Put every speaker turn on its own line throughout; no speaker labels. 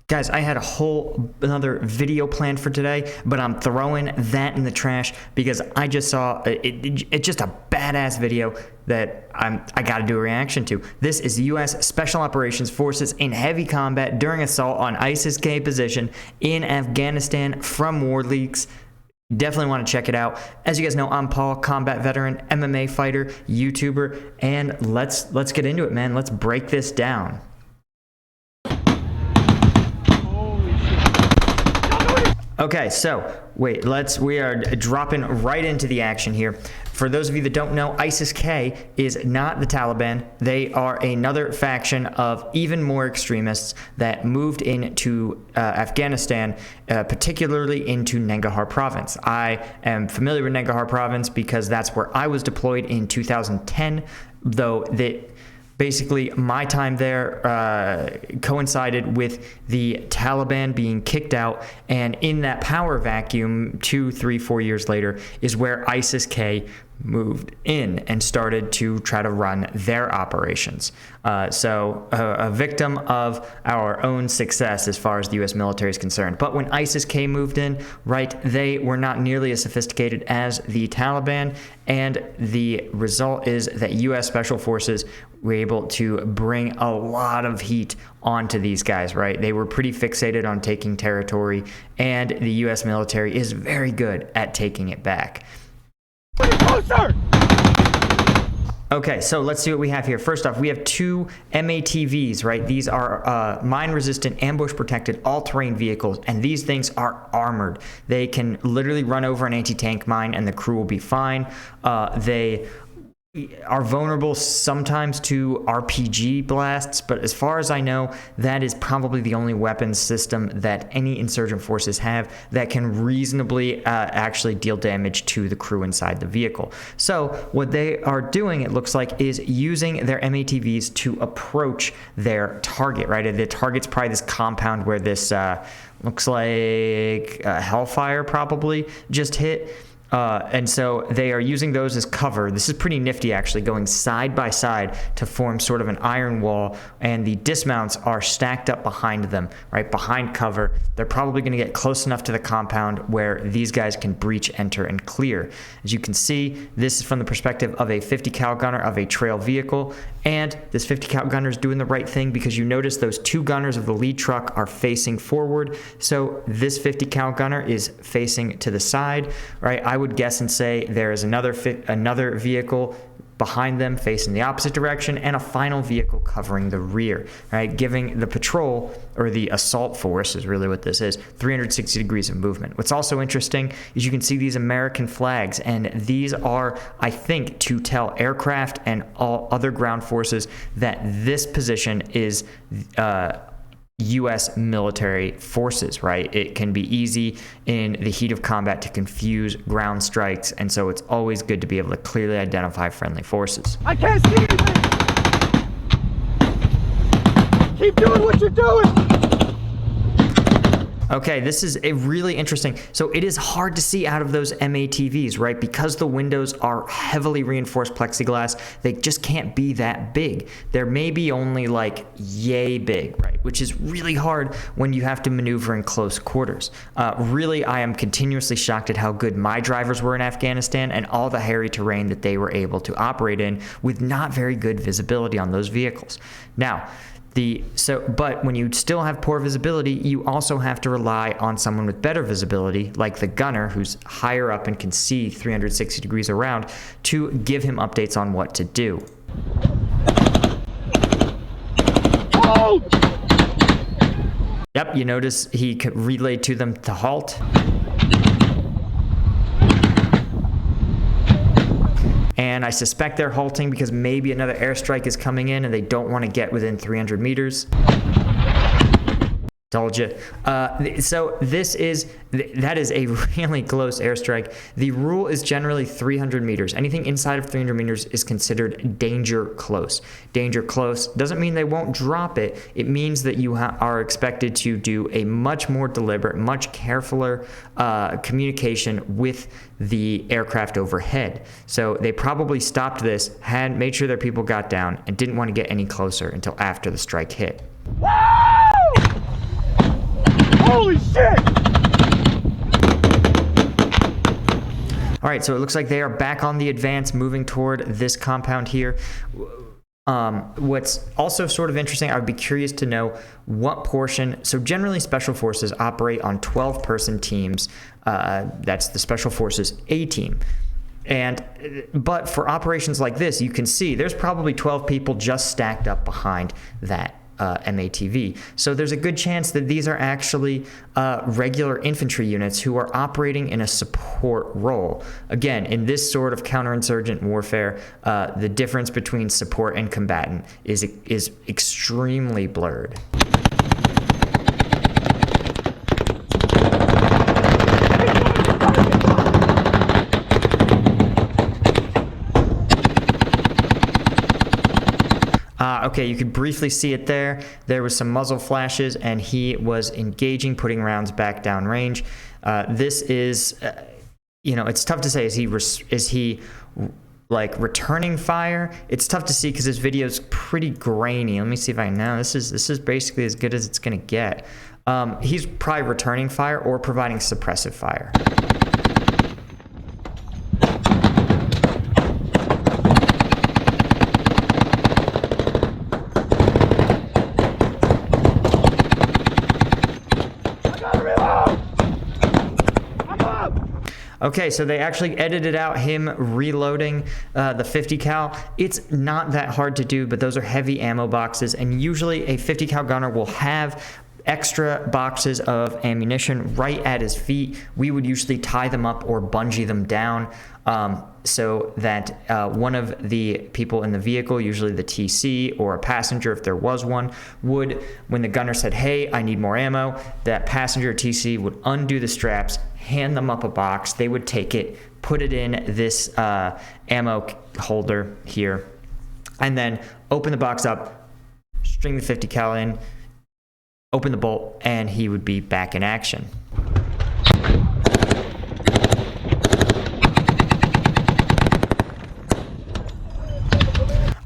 Guys, I had another video planned for today, but I'm throwing that in the trash because I just saw it's just a badass video that I got to do a reaction to. This is the U.S. Special Operations Forces in heavy combat during assault on ISIS-K position in Afghanistan from War Leaks. Definitely want to check it out. As you guys know, I'm Paul, combat veteran, MMA fighter, YouTuber, and let's get into it, man. Let's break this down. Okay, so wait, we are dropping right into the action here. For those of you that don't know, ISIS-K is not the Taliban. They are another faction of even more extremists that moved into Afghanistan, particularly into Nangarhar province. I am familiar with Nangarhar province because that's where I was deployed in 2010, though basically, my time there coincided with the Taliban being kicked out, and in that power vacuum, 2, 3, 4 years later, is where ISIS-K moved in and started to try to run their operations. So a victim of our own success as far as the U.S. military is concerned. But when ISIS-K moved in, right, they were not nearly as sophisticated as the Taliban, and the result is that U.S. Special Forces were able to bring a lot of heat onto these guys, right? They were pretty fixated on taking territory, and the U.S. military is very good at taking it back. Closer! Okay, so let's see what we have here. First off, we have 2 MATVs, right? These are mine-resistant, ambush-protected, all-terrain vehicles, and these things are armored. They can literally run over an anti-tank mine, and the crew will be fine. They are vulnerable sometimes to RPG blasts, but as far as I know, that is probably the only weapons system that any insurgent forces have that can reasonably actually deal damage to the crew inside the vehicle. So what they are doing, it looks like, is using their MATVs to approach their target, right? The target's probably this compound where this looks like Hellfire probably just hit. And so they are using those as cover. This is pretty nifty, actually, going side by side to form sort of an iron wall, and the dismounts are stacked up behind them, right, behind cover. They're probably going to get close enough to the compound where these guys can breach, enter, and clear. As you can see, this is from the perspective of a 50 cal gunner of a trail vehicle, and this 50 cal gunner is doing the right thing because you notice those 2 gunners of the lead truck are facing forward, so this 50 cal gunner is facing to the side, right? I would guess and say there is another vehicle behind them facing the opposite direction, and a final vehicle covering the rear, right? Giving the patrol, or the assault force is really what this is, 360 degrees of movement. What's also interesting is you can see these American flags, and these are, I think, to tell aircraft and all other ground forces that this position is U.S. military forces, right? It can be easy in the heat of combat to confuse ground strikes, and so it's always good to be able to clearly identify friendly forces.
I can't see anything! Keep doing what you're doing!
Okay, this is a really interesting. So it is hard to see out of those MATVs, right? Because the windows are heavily reinforced plexiglass, they just can't be that big. They're maybe only like yay big, right? Which is really hard when you have to maneuver in close quarters. Really, I am continuously shocked at how good my drivers were in Afghanistan and all the hairy terrain that they were able to operate in with not very good visibility on those vehicles. Now, but when you still have poor visibility, you also have to rely on someone with better visibility, like the gunner, who's higher up and can see 360 degrees around, to give him updates on what to do.
Oh!
Yep, you notice he relayed to them to halt. And I suspect they're halting because maybe another airstrike is coming in and they don't want to get within 300 meters. Told you. So that is a really close airstrike. The rule is generally 300 meters. Anything inside of 300 meters is considered danger close. Danger close doesn't mean they won't drop it. It means that you are expected to do a much more deliberate, much carefuler communication with the aircraft overhead. So they probably stopped this, made sure their people got down, and didn't want to get any closer until after the strike hit.
Holy shit!
All right, so it looks like they are back on the advance, moving toward this compound here. What's also sort of interesting, I would be curious to know what portion. So generally, Special Forces operate on 12-person teams. That's the Special Forces A team. But for operations like this, you can see there's probably 12 people just stacked up behind that MATV. So there's a good chance that these are actually regular infantry units who are operating in a support role. Again, in this sort of counterinsurgent warfare, the difference between support and combatant is extremely blurred. Okay, you could briefly see it there. There was some muzzle flashes, and he was engaging, putting rounds back down range. This is, it's tough to say. Is he like returning fire? It's tough to see because this video is pretty grainy. Let me see if I know. This is basically as good as it's gonna get. He's probably returning fire or providing suppressive fire. Okay, so they actually edited out him reloading the 50 cal. It's not that hard to do, but those are heavy ammo boxes, and usually a 50 cal gunner will have extra boxes of ammunition right at his feet. We would usually tie them up or bungee them down so that one of the people in the vehicle, usually the TC or a passenger if there was one, would, when the gunner said, hey, I need more ammo, that passenger or TC would undo the straps, hand them up a box, they would take it, put it in this ammo holder here, and then open the box up, string the 50 cal in, open the bolt, and he would be back in action.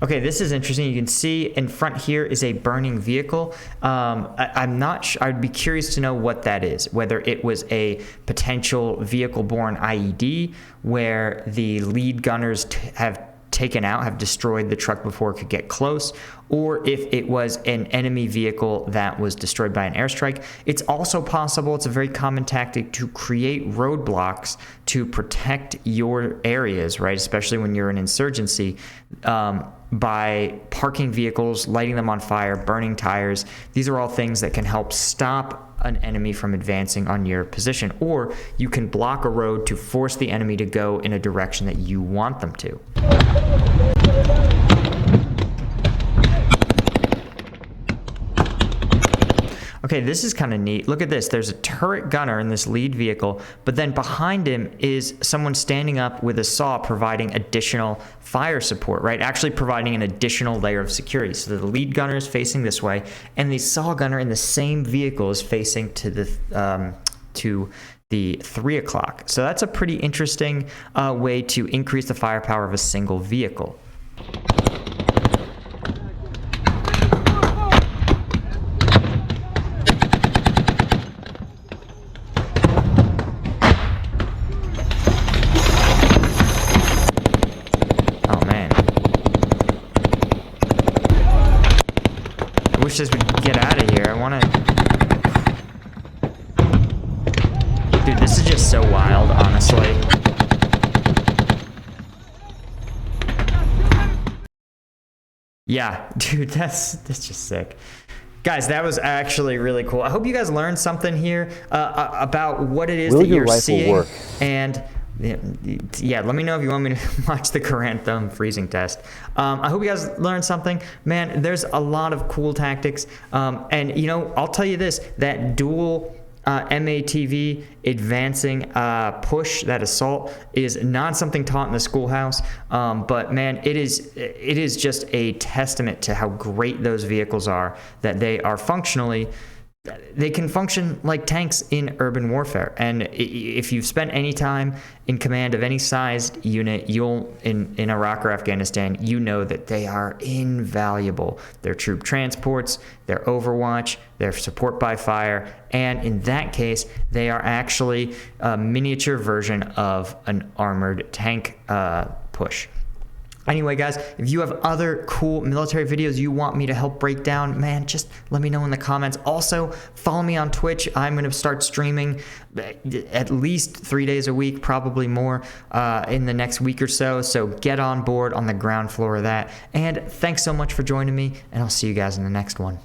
Okay, this is interesting. You can see in front here is a burning vehicle. I'm not sure. I'd be curious to know what that is, whether it was a potential vehicle-borne IED where the lead gunners have destroyed the truck before it could get close, or if it was an enemy vehicle that was destroyed by an airstrike. It's also possible, it's a very common tactic to create roadblocks to protect your areas, right? Especially when you're in insurgency, by parking vehicles, lighting them on fire, burning tires. These are all things that can help stop an enemy from advancing on your position, or you can block a road to force the enemy to go in a direction that you want them to. Okay, this is kind of neat. Look at this. There's a turret gunner in this lead vehicle, but then behind him is someone standing up with a saw providing additional fire support, right? Actually providing an additional layer of security. So the lead gunner is facing this way, and the saw gunner in the same vehicle is facing to the 3 o'clock. So that's a pretty interesting way to increase the firepower of a single vehicle. I wish this would get out of here. I want to... Dude, this is just so wild, honestly. Yeah, dude, that's just sick. Guys, that was actually really cool. I hope you guys learned something here about what it is that you're seeing. Work? And... yeah, let me know if you want me to watch the Caranthum freezing test. I hope you guys learned something. Man, there's a lot of cool tactics. And, I'll tell you this, that dual MATV advancing push, that assault, is not something taught in the schoolhouse. But, man, it is just a testament to how great those vehicles are, that they are functionally they can function like tanks in urban warfare. And if you've spent any time in command of any sized unit, in Iraq or Afghanistan, you know that they are invaluable. They're troop transports, they're overwatch, they're support by fire, and in that case, they are actually a miniature version of an armored tank push. Anyway, guys, if you have other cool military videos you want me to help break down, man, just let me know in the comments. Also, follow me on Twitch. I'm going to start streaming at least 3 days a week, probably more in the next week or so. So get on board on the ground floor of that. And thanks so much for joining me, and I'll see you guys in the next one.